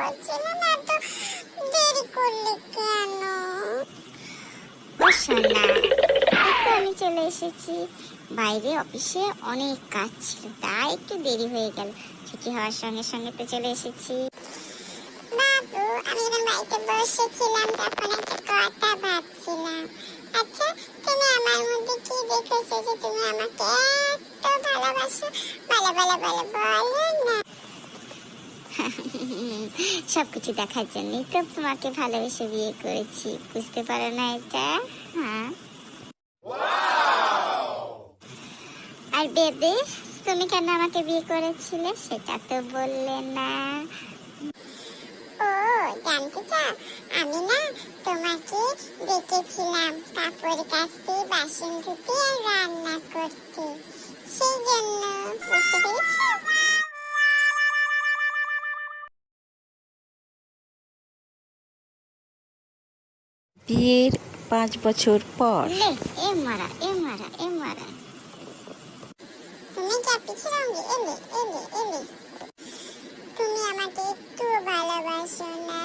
করছিলে না, তো দেরি করলে কেন? ও সোনা, একটু আমি চলে এসেছি। বাইরে অফিসে অনেক কাজ ছিল, তাই একটু দেরি হয়ে গেল। ছুটি হওয়ার সঙ্গে সঙ্গে তো চলে এসেছি। বাবু, আমি যখন বাড়িতে বসেছিলাম তখন একটা কথা ভাবছিলাম। আচ্ছা, তুমি আমার মধ্যে কি দেখেছো যে তুমি আমাকে এত ভালোবাসো? বলো বলো বলো, বলো না। সবকিছু দেখার জন্যই তো তোমাকে ভালোবেসে বিয়ে করেছি, বুঝতে পারো না এটা? হ্যাঁ। আর বেবি, তুমি কেন আমাকে বিয়ে করেছিলে সেটা তো বললে না। ও, জানতে চাও? আমি না তোমাকে দেখেছিলাম কাপড় কাচতে, বাসন ধুতে আর রান্না করতে, সেই জন্য। বুঝতে পেরেছো? বিয়ের 5 বছর পর। লে, এ মারা এ মারা এ মারা। তুমি যা পিছিয়ে এলে এলে এলে, তুমি আমাকে একটু ভালোবাসো না।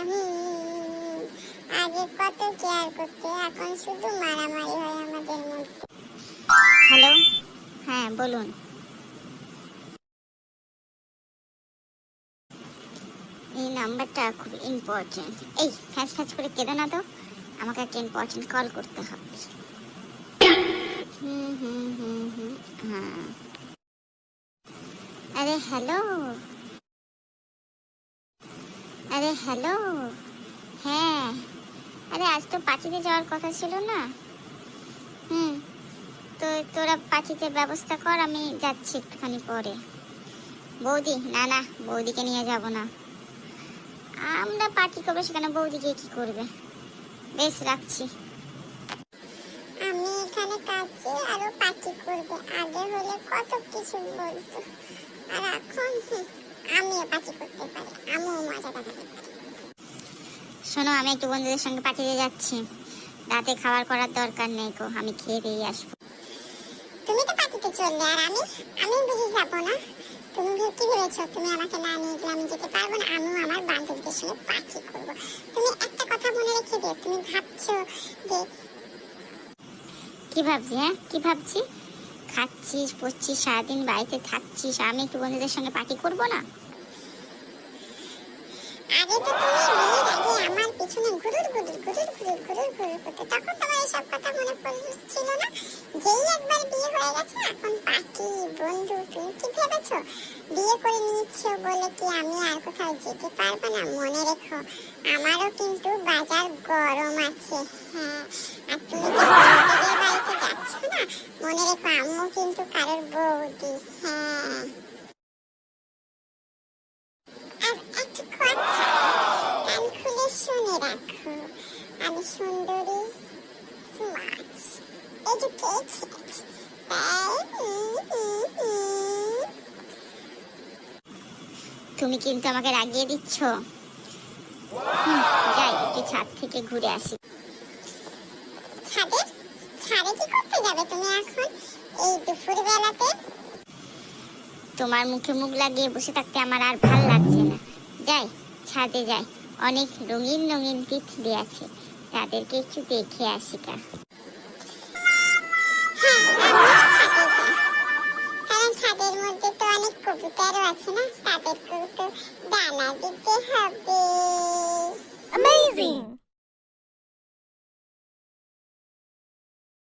আগে কত কেয়ার করতে, এখন শুধু মারামারি হয় আমাদের মধ্যে। হ্যালো, হ্যাঁ বলুন। এই নাম্বারটা খুব ইম্পর্টেন্ট। এই ফ্যাচ ফ্যাচ করে কেঁদো না তো, আমাকে একটা ইম্পর্টেন্ট কল করতে হবে। হ্যাঁ। আরে হ্যালো, আরে হ্যালো। হ্যাঁ, আরে আজ তো পার্টিতে যাওয়ার কথা ছিল না? তো তোরা পার্টিতে ব্যবস্থা কর, আমি যাচ্ছি একটুখানি পরে। বৌদি, না না, বৌদিকে নিয়ে যাব না। আমরা পার্টি করবো, সেখানে বৌদি গিয়ে কি করবে? বেশ, রাখছি। আমি এখানে কাজে আরো পার্টি করবে, আগে হলে কত কিছু বলতো, আর এখন আমিও পার্টি করতে পারি, আমিও মজা দেখাতে পারি। শোনো, আমি একটু বন্ধুদের সঙ্গে পার্টিতে যাচ্ছি। রাতে খাবার করার দরকার নেই গো, আমি খেয়ে দিয়ে আসবো। তুমি তো পার্টিতে চললে, আর আমি আমি বুঝে যাবো না? তুমি কি ভেবেছো তুমি আমাকে না নিয়ে গেলে আমি যেতে পারবো না? আমিও আমার বান্ধবীদের সঙ্গে পার্টি করবো। তুমি একটা কথা মনে রেখে দিও, তুমি ভাবছো যে কি ভাবছি? হ্যাঁ, কি ভাবছি? খাচ্ছিস পড়ছিস, সারাদিন বাড়িতে থাকছিস, আমি একটু বন্ধুদের সঙ্গে পার্টি করবো না? আগে তো তুমি বিয়ের আগে আমার পিছনে ঘুরুর ঘুরুর ঘুরুর ঘুরুর ঘুরুর ঘুরুর করতে, তখন তোমার এসব কথা মনে পড়ছিল না? যেই একবার বিয়ে হয়ে গেছে এখন পার্টি, বন্ধু, তুমি কি ভেবেছো বিয়ে করে নিচ্ছো বলে কি আমি আর কোথাও যেতে পারবো না? মনে রেখো, আমারও কিন্তু বাজার গরম আছে। হ্যাঁ, আর তুমি যে বন্ধুদের বাড়িতে যাচ্ছ না, মনে রেখো আম্মু কিন্তু কারোর বৌদি। হ্যাঁ, আর একটা কথা কান খুলে শুনে রাখো, আমি সুন্দরী, স্মার্ট, এডুকেটেড, তাই তুমি কিন্তু আমাকে রাগিয়ে দিচ্ছ। যাই, একটু ছাদ থেকে ঘুরে আসি। ছাদে ছাদে কি করতে যাবে তুমি এখন এই দুপুর বেলাতে? তোমার মুখে মুখ লাগিয়ে বসে থাকতে আমার আর ভাল লাগছে না। যাই, ছাদে যাই, অনেক রঙিন রঙিন তিতলি আছে, তাদেরকে একটু দেখে আসি। হ্যাঁ, আমিও ছাদে যাই, কারণ ছাদের মধ্যে তো অনেক কবুতরও আছে না, তাদেরকেও তো দানা দিতে হবে।